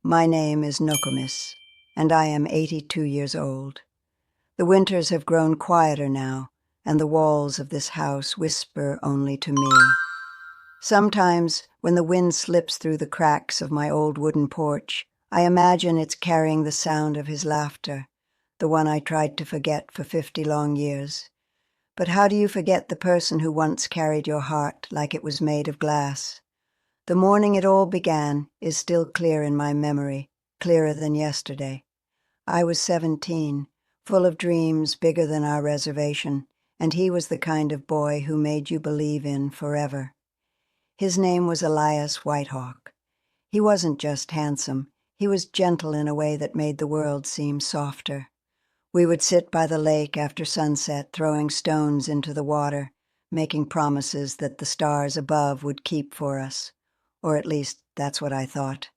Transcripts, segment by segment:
My name is Nokomis, and I am 82 years old. The winters have grown quieter now, and the walls of this house whisper only to me. Sometimes, when the wind slips through the cracks of my old wooden porch, I imagine it's carrying the sound of his laughter, the one I tried to forget for 50 long years. But how do you forget the person who once carried your heart like it was made of glass? The morning it all began is still clear in my memory, clearer than yesterday. I was 17, full of dreams bigger than our reservation, and he was the kind of boy who made you believe in forever. His name was Elias Whitehawk. He wasn't just handsome, he was gentle in a way that made the world seem softer. We would sit by the lake after sunset, throwing stones into the water, making promises that the stars above would keep for us. Or at least, that's what I thought.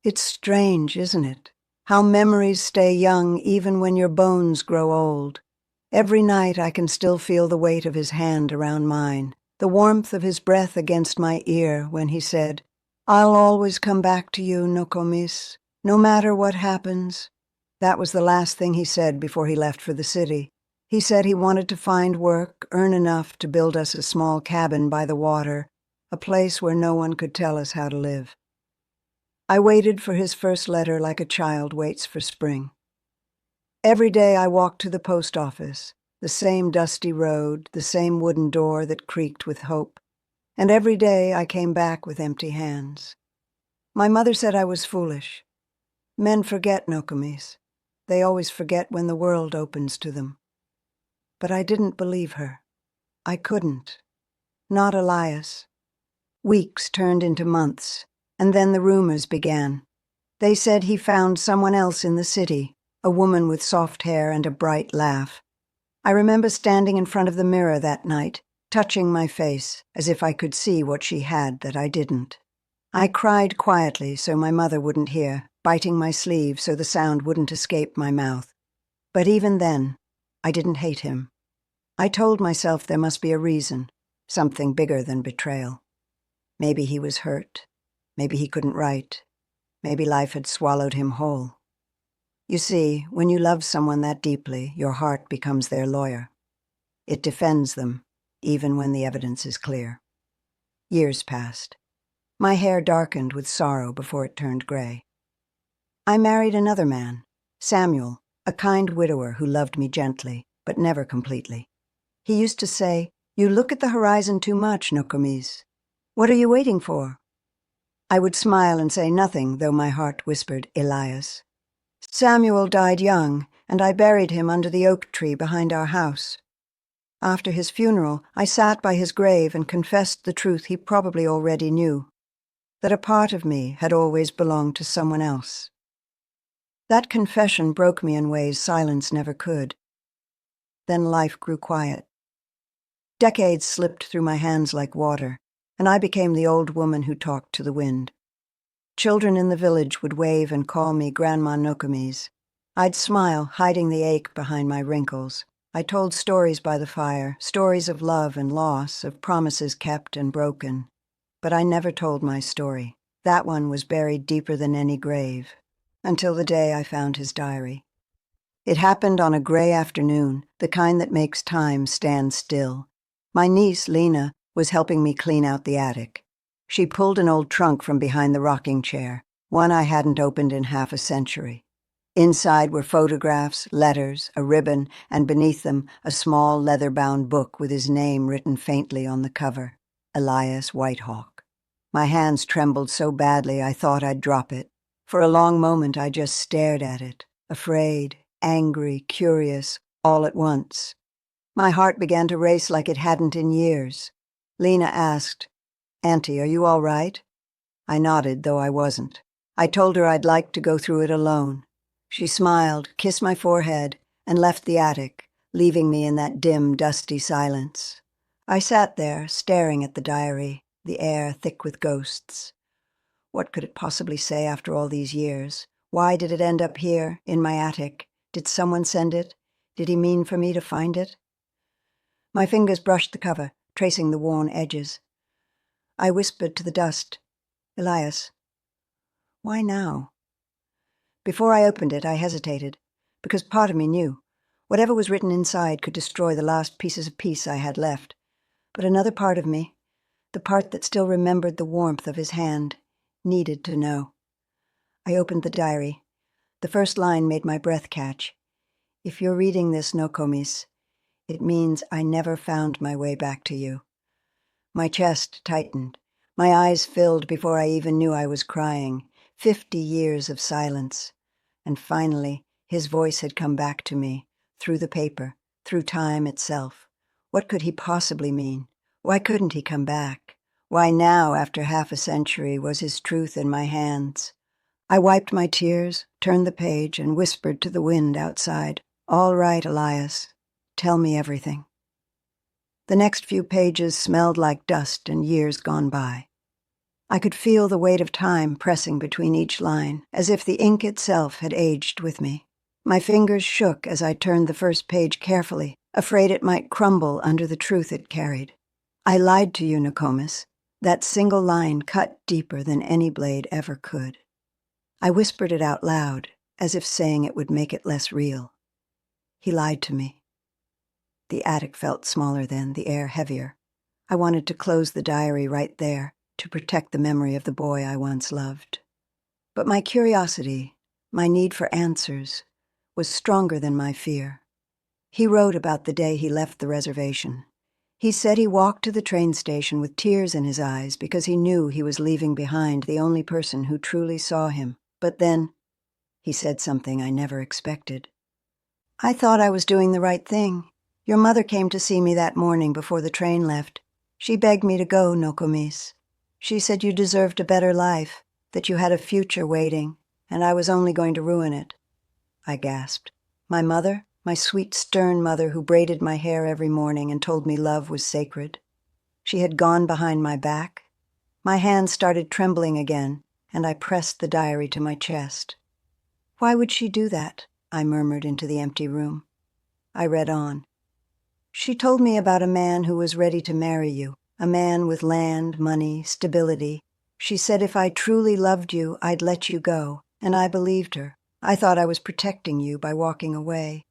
It's strange, isn't it? How memories stay young even when your bones grow old. Every night I can still feel the weight of his hand around mine, the warmth of his breath against my ear when he said, "I'll always come back to you, Nokomis, no matter what happens." That was the last thing he said before he left for the city. He said he wanted to find work, earn enough to build us a small cabin by the water, a place where no one could tell us how to live. I waited for his first letter like a child waits for spring. Every day I walked to the post office, the same dusty road, the same wooden door that creaked with hope, and every day I came back with empty hands. My mother said I was foolish. Men forget, Nokomis. They always forget when the world opens to them. But I didn't believe her. I couldn't. Not Elias. Weeks turned into months, and then the rumors began. They said he found someone else in the city, a woman with soft hair and a bright laugh. I remember standing in front of the mirror that night, touching my face, as if I could see what she had that I didn't. I cried quietly so my mother wouldn't hear, biting my sleeve so the sound wouldn't escape my mouth. But even then, I didn't hate him. I told myself there must be a reason, something bigger than betrayal. Maybe he was hurt. Maybe he couldn't write. Maybe life had swallowed him whole. You see, when you love someone that deeply, your heart becomes their lawyer. It defends them, even when the evidence is clear. Years passed. My hair darkened with sorrow before it turned gray. I married another man, Samuel, a kind widower who loved me gently, but never completely. He used to say, "You look at the horizon too much, Nokomis. What are you waiting for?" I would smile and say nothing, though my heart whispered, Elias. Samuel died young, and I buried him under the oak tree behind our house. After his funeral, I sat by his grave and confessed the truth he probably already knew, that a part of me had always belonged to someone else. That confession broke me in ways silence never could. Then life grew quiet. Decades slipped through my hands like water, and I became the old woman who talked to the wind. Children in the village would wave and call me Grandma Nokomis. I'd smile, hiding the ache behind my wrinkles. I told stories by the fire, stories of love and loss, of promises kept and broken. But I never told my story. That one was buried deeper than any grave, until the day I found his diary. It happened on a gray afternoon, the kind that makes time stand still. My niece, Lena, was helping me clean out the attic. She pulled an old trunk from behind the rocking chair, one I hadn't opened in half a century. Inside were photographs, letters, a ribbon, and beneath them a small leather-bound book with his name written faintly on the cover, Elias Whitehawk. My hands trembled so badly I thought I'd drop it. For a long moment I just stared at it, afraid, angry, curious, all at once. My heart began to race like it hadn't in years. Lena asked, "Auntie, are you all right?" I nodded, though I wasn't. I told her I'd like to go through it alone. She smiled, kissed my forehead, and left the attic, leaving me in that dim, dusty silence. I sat there, staring at the diary, the air thick with ghosts. What could it possibly say after all these years? Why did it end up here, in my attic? Did someone send it? Did he mean for me to find it? My fingers brushed the cover, tracing the worn edges. I whispered to the dust, "Elias, why now? Before I opened it, I hesitated, because part of me knew. Whatever was written inside could destroy the last pieces of peace I had left. But another part of me, the part that still remembered the warmth of his hand, needed to know. I opened the diary. The first line made my breath catch. If you're reading this, Nokomis, it means I never found my way back to you. My chest tightened. My eyes filled before I even knew I was crying. 50 years of silence. And finally, his voice had come back to me, through the paper, through time itself. What could he possibly mean? Why couldn't he come back? Why now, after half a century, was his truth in my hands? I wiped my tears, turned the page, and whispered to the wind outside, "All right, Elias. Tell me everything." The next few pages smelled like dust and years gone by. I could feel the weight of time pressing between each line, as if the ink itself had aged with me. My fingers shook as I turned the first page carefully, afraid it might crumble under the truth it carried. I lied to you, Nokomis. That single line cut deeper than any blade ever could. I whispered it out loud, as if saying it would make it less real. He lied to me. The attic felt smaller then, the air heavier. I wanted to close the diary right there, to protect the memory of the boy I once loved. But my curiosity, my need for answers, was stronger than my fear. He wrote about the day he left the reservation. He said he walked to the train station with tears in his eyes because he knew he was leaving behind the only person who truly saw him. But then, he said something I never expected. "I thought I was doing the right thing. Your mother came to see me that morning before the train left. She begged me to go, Nokomis. She said you deserved a better life, that you had a future waiting, and I was only going to ruin it." I gasped. My mother? My sweet, stern mother who braided my hair every morning and told me love was sacred. She had gone behind my back. My hands started trembling again, and I pressed the diary to my chest. "Why would she do that?" I murmured into the empty room. I read on. "She told me about a man who was ready to marry you, a man with land, money, stability. She said if I truly loved you, I'd let you go, and I believed her. I thought I was protecting you by walking away."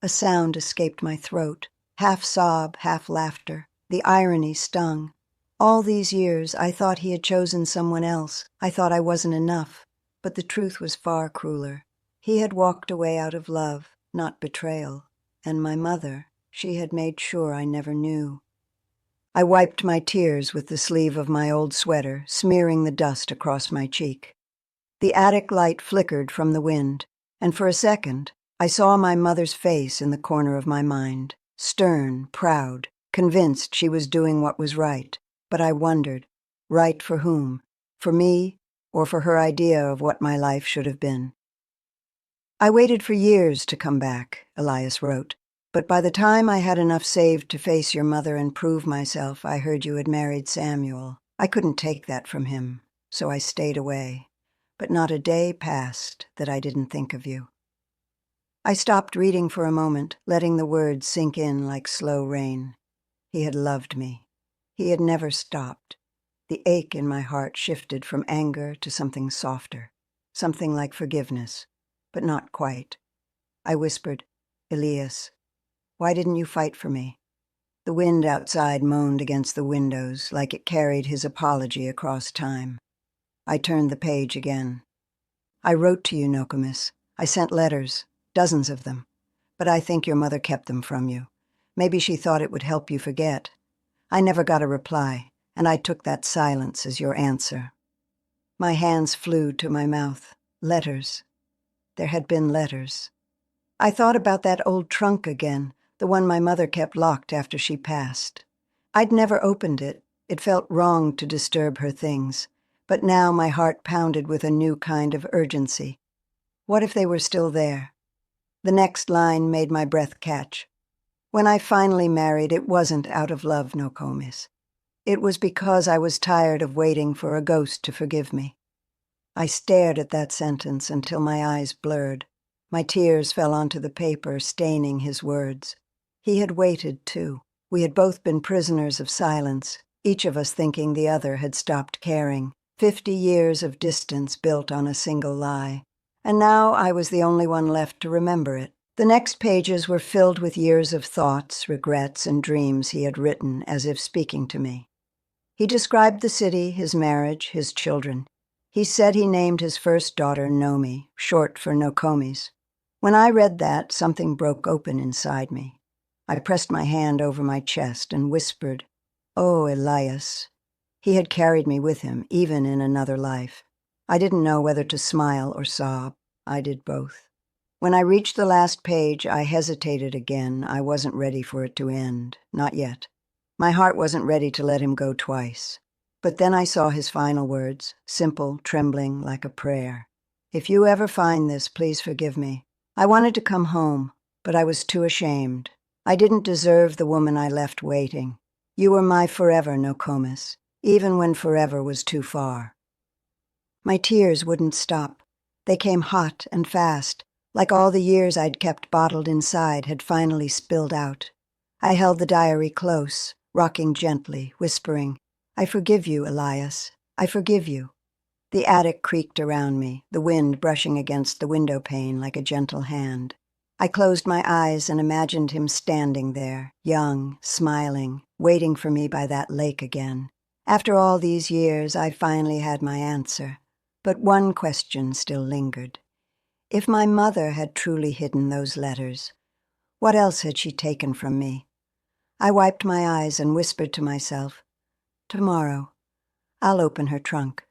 A sound escaped my throat, half sob, half laughter. The irony stung. All these years, I thought he had chosen someone else. I thought I wasn't enough. But the truth was far crueler. He had walked away out of love, not betrayal. And my mother, she had made sure I never knew. I wiped my tears with the sleeve of my old sweater, smearing the dust across my cheek. The attic light flickered from the wind, and for a second, I saw my mother's face in the corner of my mind, stern, proud, convinced she was doing what was right. But I wondered, right for whom? For me, or for her idea of what my life should have been? "I waited for years to come back," Elias wrote. "But by the time I had enough saved to face your mother and prove myself, I heard you had married Samuel. I couldn't take that from him, so I stayed away. But not a day passed that I didn't think of you." I stopped reading for a moment, letting the words sink in like slow rain. He had loved me. He had never stopped. The ache in my heart shifted from anger to something softer, something like forgiveness, but not quite. I whispered, "Elias, why didn't you fight for me?" The wind outside moaned against the windows like it carried his apology across time. I turned the page again. "I wrote to you, Nokomis. I sent letters, dozens of them. But I think your mother kept them from you. Maybe she thought it would help you forget. I never got a reply, and I took that silence as your answer." My hands flew to my mouth. Letters. There had been letters. I thought about that old trunk again, the one my mother kept locked after she passed. I'd never opened it. It felt wrong to disturb her things. But now my heart pounded with a new kind of urgency. What if they were still there? The next line made my breath catch. "When I finally married, it wasn't out of love, Nokomis. It was because I was tired of waiting for a ghost to forgive me." I stared at that sentence until my eyes blurred. My tears fell onto the paper, staining his words. He had waited, too. We had both been prisoners of silence, each of us thinking the other had stopped caring. 50 years of distance built on a single lie. And now I was the only one left to remember it. The next pages were filled with years of thoughts, regrets, and dreams he had written as if speaking to me. He described the city, his marriage, his children. He said he named his first daughter Nomi, short for Nokomis. When I read that, something broke open inside me. I pressed my hand over my chest and whispered, "Oh, Elias." He had carried me with him, even in another life. I didn't know whether to smile or sob. I did both. When I reached the last page, I hesitated again. I wasn't ready for it to end. Not yet. My heart wasn't ready to let him go twice. But then I saw his final words, simple, trembling like a prayer. "If you ever find this, please forgive me. I wanted to come home, but I was too ashamed. I didn't deserve the woman I left waiting. You were my forever, Nokomis, even when forever was too far." My tears wouldn't stop. They came hot and fast, like all the years I'd kept bottled inside had finally spilled out. I held the diary close, rocking gently, whispering, "I forgive you, Elias. I forgive you." The attic creaked around me, the wind brushing against the window pane like a gentle hand. I closed my eyes and imagined him standing there, young, smiling, waiting for me by that lake again. After all these years, I finally had my answer. But one question still lingered. If my mother had truly hidden those letters, what else had she taken from me? I wiped my eyes and whispered to myself, "Tomorrow, I'll open her trunk."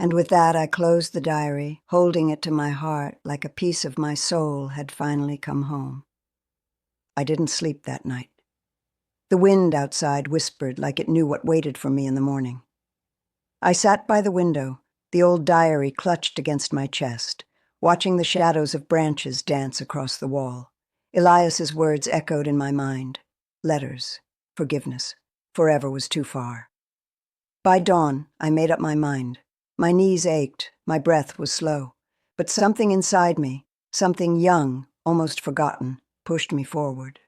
And with that, I closed the diary, holding it to my heart like a piece of my soul had finally come home. I didn't sleep that night. The wind outside whispered like it knew what waited for me in the morning. I sat by the window, the old diary clutched against my chest, watching the shadows of branches dance across the wall. Elias's words echoed in my mind. Letters, forgiveness, forever was too far. By dawn, I made up my mind. My knees ached, my breath was slow, but something inside me, something young, almost forgotten, pushed me forward.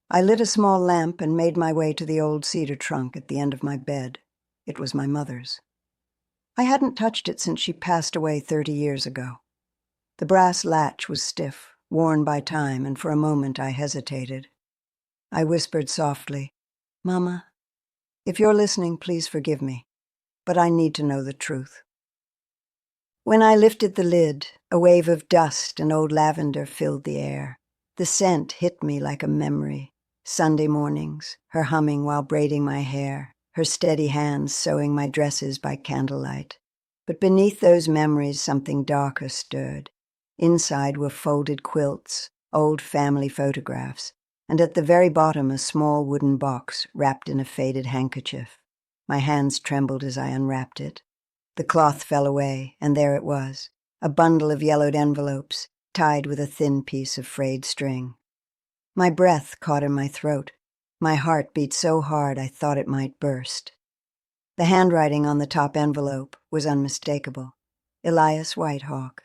I lit a small lamp and made my way to the old cedar trunk at the end of my bed. It was my mother's. I hadn't touched it since she passed away 30 years ago. The brass latch was stiff, worn by time, and for a moment I hesitated. I whispered softly, "Mama, if you're listening, please forgive me, but I need to know the truth." When I lifted the lid, a wave of dust and old lavender filled the air. The scent hit me like a memory. Sunday mornings, her humming while braiding my hair, her steady hands sewing my dresses by candlelight. But beneath those memories, something darker stirred. Inside were folded quilts, old family photographs, and at the very bottom a small wooden box wrapped in a faded handkerchief. My hands trembled as I unwrapped it. The cloth fell away, and there it was, a bundle of yellowed envelopes, tied with a thin piece of frayed string. My breath caught in my throat. My heart beat so hard I thought it might burst. The handwriting on the top envelope was unmistakable. Elias Whitehawk.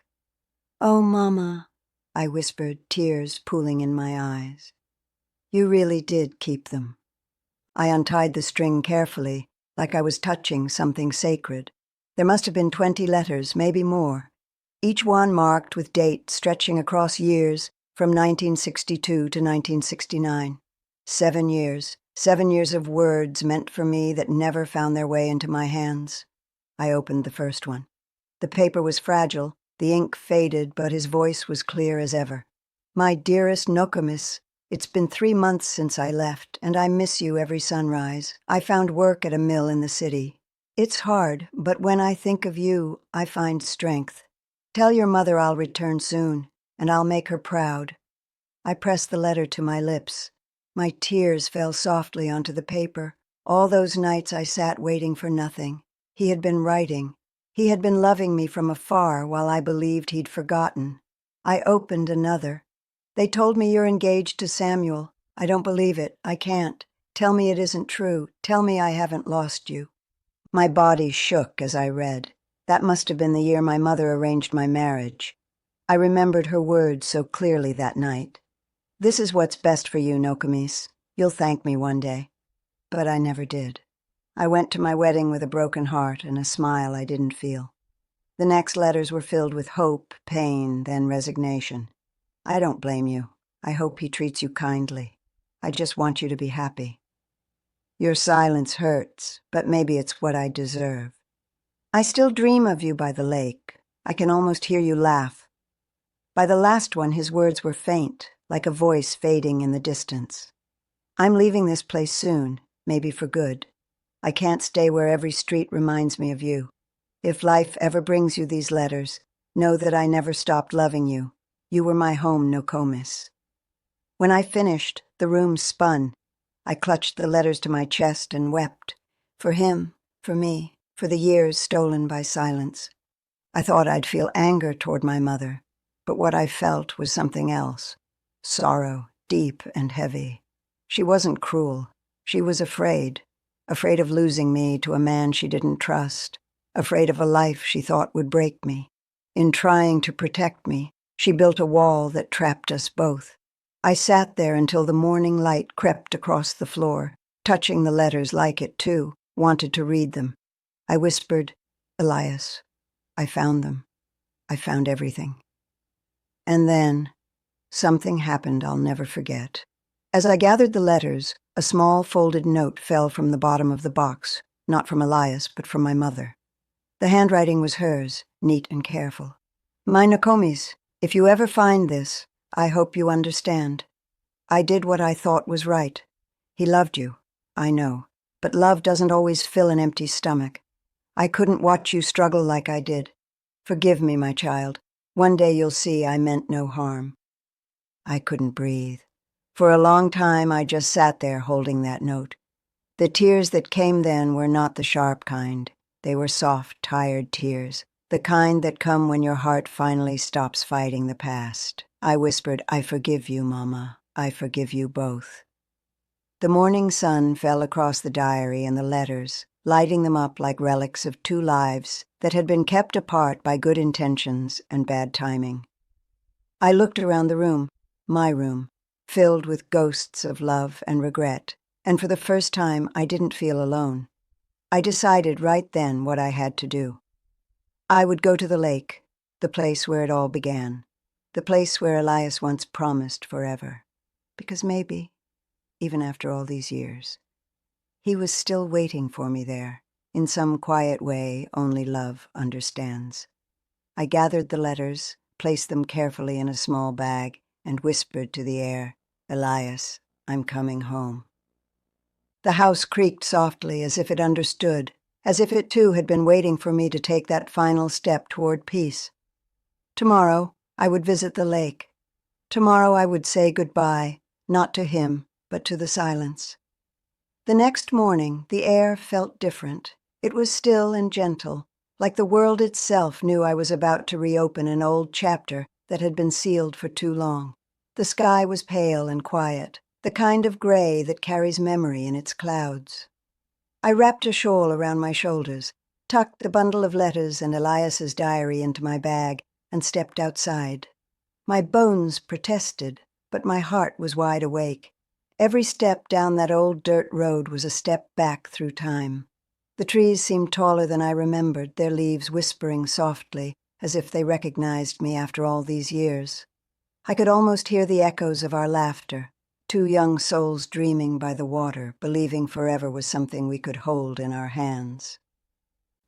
"Oh, Mama," I whispered, tears pooling in my eyes. "You really did keep them." I untied the string carefully, like I was touching something sacred. There must have been 20 letters, maybe more, each one marked with dates stretching across years from 1962 to 1969. 7 years, 7 years of words meant for me that never found their way into my hands. I opened the first one. The paper was fragile, the ink faded, but his voice was clear as ever. "My dearest Nokomis, it's been 3 months since I left, and I miss you every sunrise. I found work at a mill in the city. It's hard, but when I think of you, I find strength. Tell your mother I'll return soon, and I'll make her proud." I pressed the letter to my lips. My tears fell softly onto the paper. All those nights I sat waiting for nothing. He had been writing. He had been loving me from afar while I believed he'd forgotten. I opened another. "They told me you're engaged to Samuel. I don't believe it. I can't. Tell me it isn't true. Tell me I haven't lost you." My body shook as I read. That must have been the year my mother arranged my marriage. I remembered her words so clearly that night. "This is what's best for you, Nokomis. You'll thank me one day." But I never did. I went to my wedding with a broken heart and a smile I didn't feel. The next letters were filled with hope, pain, then resignation. I don't blame you. I hope he treats you kindly. I just want you to be happy. Your silence hurts, but maybe it's what I deserve. I still dream of you by the lake. I can almost hear you laugh. By the last one, his words were faint, like a voice fading in the distance. I'm leaving this place soon, maybe for good. I can't stay where every street reminds me of you. If life ever brings you these letters, know that I never stopped loving you. You were my home, Nokomis. When I finished, the room spun. I clutched the letters to my chest and wept. For him, for me, for the years stolen by silence. I thought I'd feel anger toward my mother, but what I felt was something else. Sorrow, deep and heavy. She wasn't cruel. She was afraid of losing me to a man she didn't trust, afraid of a life she thought would break me. In trying to protect me, she built a wall that trapped us both. I sat there until the morning light crept across the floor, touching the letters like it too, wanted to read them. I whispered, Elias, I found them. I found everything. And then, something happened I'll never forget. As I gathered the letters, a small folded note fell from the bottom of the box, not from Elias, but from my mother. The handwriting was hers, neat and careful. My Nokomis, if you ever find this, I hope you understand. I did what I thought was right. He loved you, I know, but love doesn't always fill an empty stomach. I couldn't watch you struggle like I did. Forgive me, my child. One day you'll see I meant no harm. I couldn't breathe. For a long time I just sat there holding that note. The tears that came then were not the sharp kind. They were soft, tired tears, the kind that come when your heart finally stops fighting the past. I whispered, I forgive you, Mama. I forgive you both. The morning sun fell across the diary and the letters, lighting them up like relics of two lives that had been kept apart by good intentions and bad timing. I looked around the room, my room, filled with ghosts of love and regret, and for the first time I didn't feel alone. I decided right then what I had to do. I would go to the lake, the place where it all began, the place where Elias once promised forever, because maybe, even after all these years, he was still waiting for me there, in some quiet way only love understands. I gathered the letters, placed them carefully in a small bag, and whispered to the air, Elias, I'm coming home. The house creaked softly as if it understood, as if it too had been waiting for me to take that final step toward peace. Tomorrow, I would visit the lake. Tomorrow I would say goodbye, not to him, but to the silence. The next morning, the air felt different. It was still and gentle, like the world itself knew I was about to reopen an old chapter that had been sealed for too long. The sky was pale and quiet, the kind of gray that carries memory in its clouds. I wrapped a shawl around my shoulders, tucked the bundle of letters and Elias's diary into my bag, and stepped outside. My bones protested, but my heart was wide awake. Every step down that old dirt road was a step back through time. The trees seemed taller than I remembered, their leaves whispering softly, as if they recognized me after all these years. I could almost hear the echoes of our laughter, two young souls dreaming by the water, believing forever was something we could hold in our hands.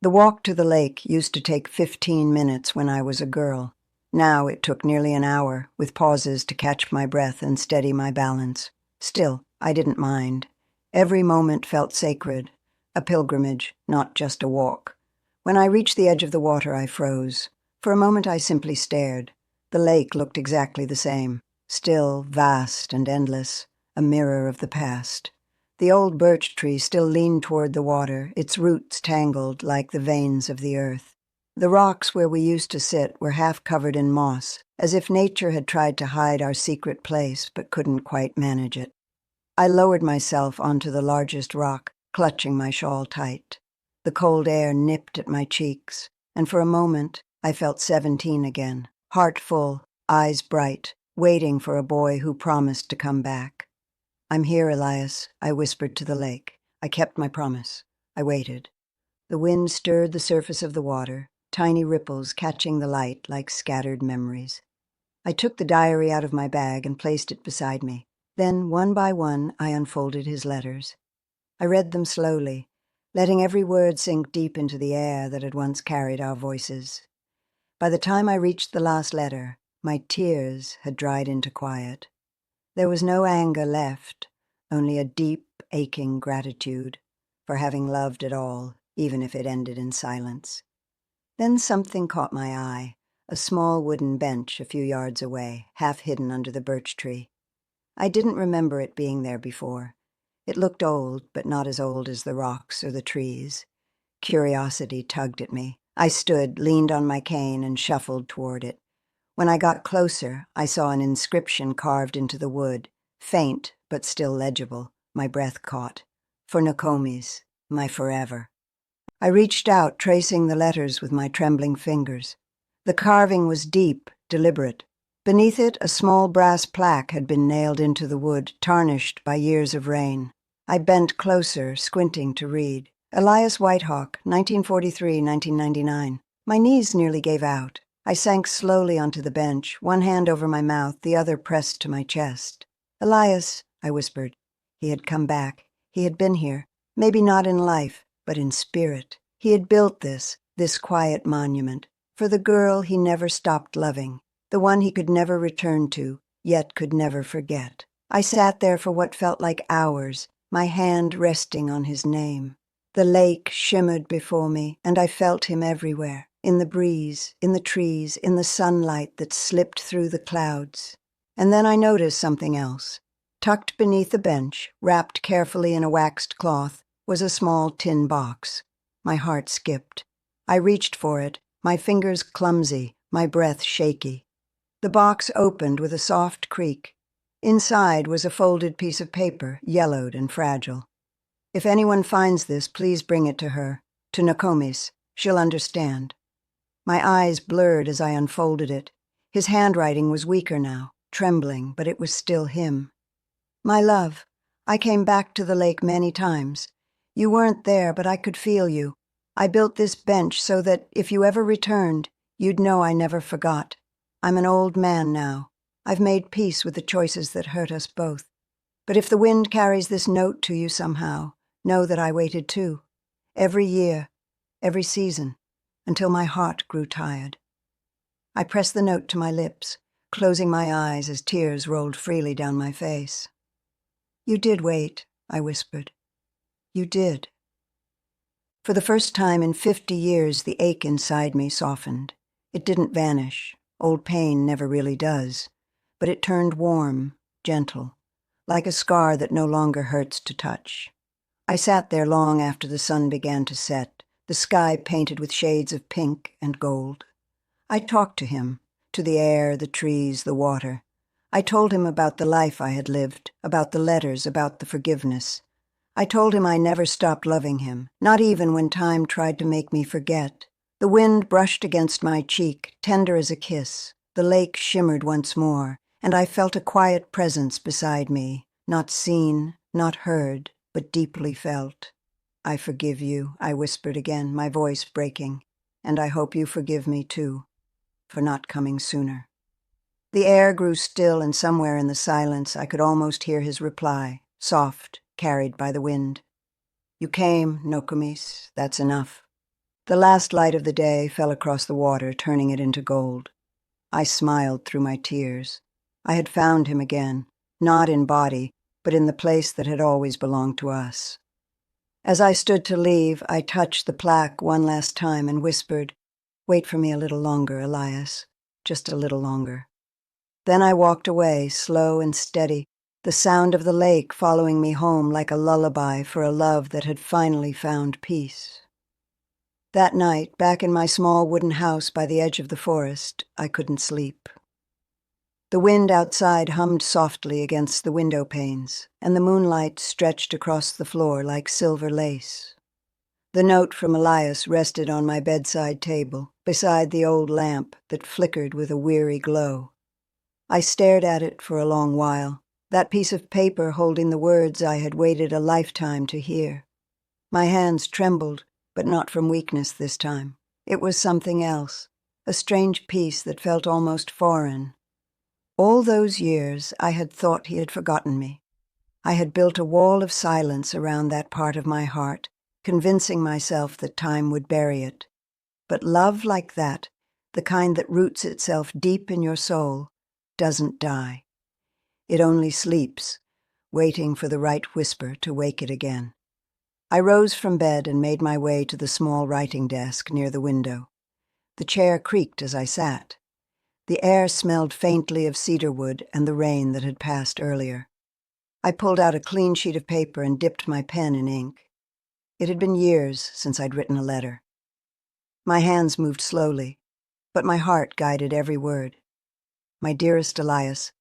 The walk to the lake used to take 15 minutes when I was a girl. Now it took nearly an hour, with pauses to catch my breath and steady my balance. Still, I didn't mind. Every moment felt sacred, a pilgrimage, not just a walk. When I reached the edge of the water, I froze. For a moment I simply stared. The lake looked exactly the same, still, vast and endless, a mirror of the past. The old birch tree still leaned toward the water, its roots tangled like the veins of the earth. The rocks where we used to sit were half covered in moss, as if nature had tried to hide our secret place but couldn't quite manage it. I lowered myself onto the largest rock, clutching my shawl tight. The cold air nipped at my cheeks, and for a moment I felt 17 again, heart full, eyes bright, waiting for a boy who promised to come back. I'm here, Elias, I whispered to the lake. I kept my promise. I waited. The wind stirred the surface of the water, tiny ripples catching the light like scattered memories. I took the diary out of my bag and placed it beside me. Then, one by one, I unfolded his letters. I read them slowly, letting every word sink deep into the air that had once carried our voices. By the time I reached the last letter, my tears had dried into quiet. There was no anger left, only a deep, aching gratitude for having loved at all, even if it ended in silence. Then something caught my eye, a small wooden bench a few yards away, half hidden under the birch tree. I didn't remember it being there before. It looked old, but not as old as the rocks or the trees. Curiosity tugged at me. I stood, leaned on my cane, and shuffled toward it. When I got closer, I saw an inscription carved into the wood, faint but still legible. My breath caught. For Nokomis, my forever. I reached out, tracing the letters with my trembling fingers. The carving was deep, deliberate. Beneath it, a small brass plaque had been nailed into the wood, tarnished by years of rain. I bent closer, squinting to read. Elias Whitehawk, 1943-1999. My knees nearly gave out. I sank slowly onto the bench, one hand over my mouth, the other pressed to my chest. Elias, I whispered. He had come back. He had been here. Maybe not in life, but in spirit. He had built this quiet monument, for the girl he never stopped loving, the one he could never return to, yet could never forget. I sat there for what felt like hours, my hand resting on his name. The lake shimmered before me, and I felt him everywhere, in the breeze, in the trees, in the sunlight that slipped through the clouds. And then I noticed something else. Tucked beneath the bench, wrapped carefully in a waxed cloth, was a small tin box. My heart skipped. I reached for it, my fingers clumsy, my breath shaky. The box opened with a soft creak. Inside was a folded piece of paper, yellowed and fragile. If anyone finds this, please bring it to her, to Nokomis. She'll understand. My eyes blurred as I unfolded it. His handwriting was weaker now, trembling, but it was still him. My love, I came back to the lake many times. You weren't there, but I could feel you. I built this bench so that, if you ever returned, you'd know I never forgot. I'm an old man now. I've made peace with the choices that hurt us both. But if the wind carries this note to you somehow, know that I waited too. Every year, every season, until my heart grew tired. I pressed the note to my lips, closing my eyes as tears rolled freely down my face. You did wait, I whispered. You did. For the first time in 50 years, the ache inside me softened. It didn't vanish. Old pain never really does. But it turned warm, gentle, like a scar that no longer hurts to touch. I sat there long after the sun began to set, the sky painted with shades of pink and gold. I talked to him, to the air, the trees, the water. I told him about the life I had lived, about the letters, about the forgiveness. I told him I never stopped loving him, not even when time tried to make me forget. The wind brushed against my cheek, tender as a kiss. The lake shimmered once more, and I felt a quiet presence beside me, not seen, not heard, but deeply felt. I forgive you, I whispered again, my voice breaking, and I hope you forgive me too, for not coming sooner. The air grew still, and somewhere in the silence I could almost hear his reply, soft, carried by the wind. You came, Nokomis, that's enough. The last light of the day fell across the water, turning it into gold. I smiled through my tears. I had found him again, not in body, but in the place that had always belonged to us. As I stood to leave, I touched the plaque one last time and whispered, "Wait for me a little longer, Elias, just a little longer." Then I walked away, slow and steady, the sound of the lake following me home like a lullaby for a love that had finally found peace. That night, back in my small wooden house by the edge of the forest, I couldn't sleep. The wind outside hummed softly against the window panes, and the moonlight stretched across the floor like silver lace. The note from Elias rested on my bedside table, beside the old lamp that flickered with a weary glow. I stared at it for a long while, that piece of paper holding the words I had waited a lifetime to hear. My hands trembled, but not from weakness this time. It was something else, a strange peace that felt almost foreign. All those years I had thought he had forgotten me. I had built a wall of silence around that part of my heart, convincing myself that time would bury it. But love like that, the kind that roots itself deep in your soul, doesn't die. It only sleeps, waiting for the right whisper to wake it again. I rose from bed and made my way to the small writing desk near the window. The chair creaked as I sat. The air smelled faintly of cedarwood and the rain that had passed earlier. I pulled out a clean sheet of paper and dipped my pen in ink. It had been years since I'd written a letter. My hands moved slowly, but my heart guided every word. My dearest Elias,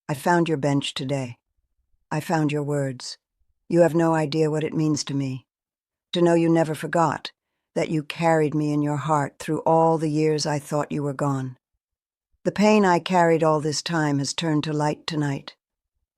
I found your bench today. I found your words. You have no idea what it means to me. To know you never forgot, that you carried me in your heart through all the years I thought you were gone. The pain I carried all this time has turned to light tonight.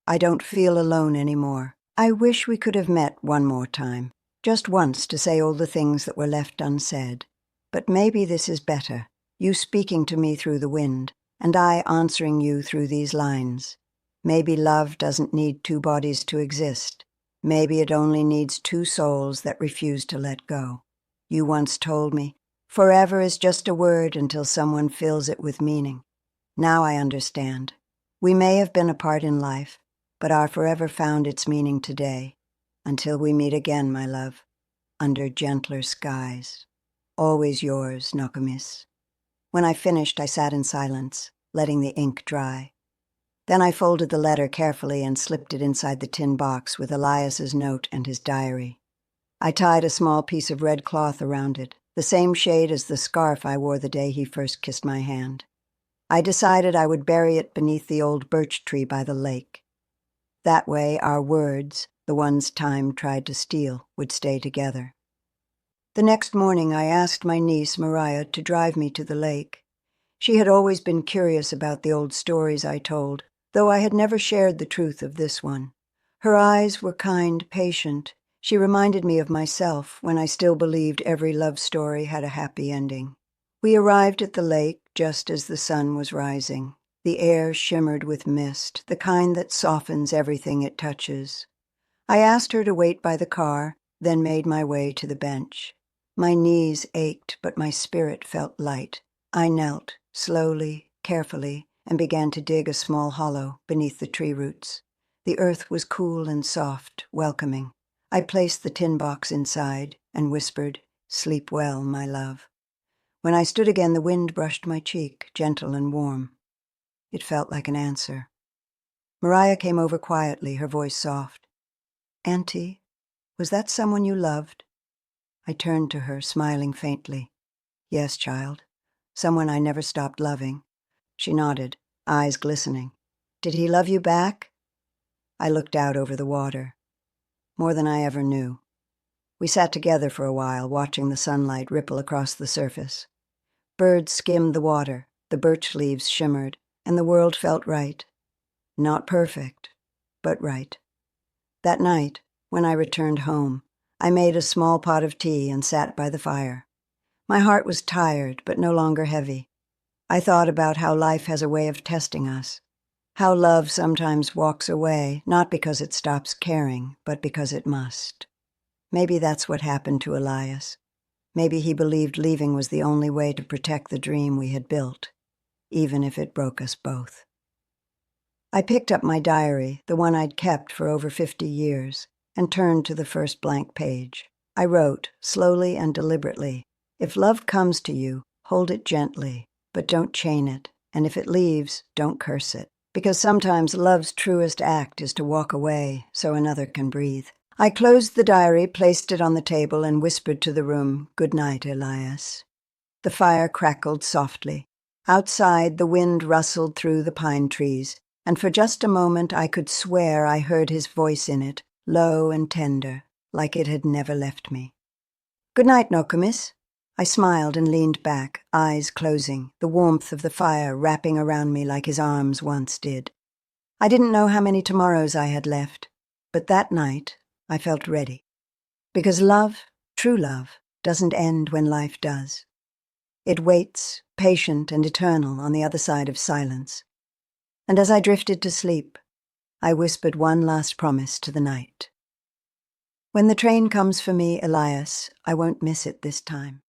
I don't feel alone anymore. I wish we could have met one more time, just once to say all the things that were left unsaid. But maybe this is better, you speaking to me through the wind, and I answering you through these lines. Maybe love doesn't need two bodies to exist. Maybe it only needs two souls that refuse to let go. You once told me, forever is just a word until someone fills it with meaning. Now I understand. We may have been apart in life, but our forever found its meaning today. Until we meet again, my love, under gentler skies. Always yours, Nokomis. When I finished, I sat in silence, letting the ink dry. Then I folded the letter carefully and slipped it inside the tin box with Elias's note and his diary. I tied a small piece of red cloth around it, the same shade as the scarf I wore the day he first kissed my hand. I decided I would bury it beneath the old birch tree by the lake. That way our words, the ones time tried to steal, would stay together. The next morning I asked my niece, Mariah, to drive me to the lake. She had always been curious about the old stories I told, though I had never shared the truth of this one. Her eyes were kind, patient. She reminded me of myself when I still believed every love story had a happy ending. We arrived at the lake just as the sun was rising. The air shimmered with mist, the kind that softens everything it touches. I asked her to wait by the car, then made my way to the bench. My knees ached, but my spirit felt light. I knelt, slowly, carefully, and began to dig a small hollow beneath the tree roots. The earth was cool and soft, welcoming. I placed the tin box inside and whispered, "Sleep well, my love." When I stood again, the wind brushed my cheek, gentle and warm. It felt like an answer. Mariah came over quietly, her voice soft. "Auntie, was that someone you loved?" I turned to her, smiling faintly. "Yes, child. Someone I never stopped loving." She nodded, eyes glistening. "Did he love you back?" I looked out over the water. More than I ever knew. We sat together for a while, watching the sunlight ripple across the surface. Birds skimmed the water, the birch leaves shimmered, and the world felt right. Not perfect, but right. That night, when I returned home, I made a small pot of tea and sat by the fire. My heart was tired, but no longer heavy. I thought about how life has a way of testing us, how love sometimes walks away, not because it stops caring, but because it must. Maybe that's what happened to Elias. Maybe he believed leaving was the only way to protect the dream we had built, even if it broke us both. I picked up my diary, the one I'd kept for over 50 years, and turned to the first blank page. I wrote, slowly and deliberately, "If love comes to you, hold it gently, but don't chain it, and if it leaves, don't curse it. Because sometimes love's truest act is to walk away so another can breathe." I closed the diary, placed it on the table, and whispered to the room, "Good night, Elias." The fire crackled softly. Outside, the wind rustled through the pine trees, and for just a moment I could swear I heard his voice in it, low and tender, like it had never left me. "Good night, Nokomis." I smiled and leaned back, eyes closing, the warmth of the fire wrapping around me like his arms once did. I didn't know how many tomorrows I had left, but that night I felt ready. Because love, true love, doesn't end when life does. It waits, patient and eternal, on the other side of silence. And as I drifted to sleep, I whispered one last promise to the night. When the train comes for me, Elias, I won't miss it this time.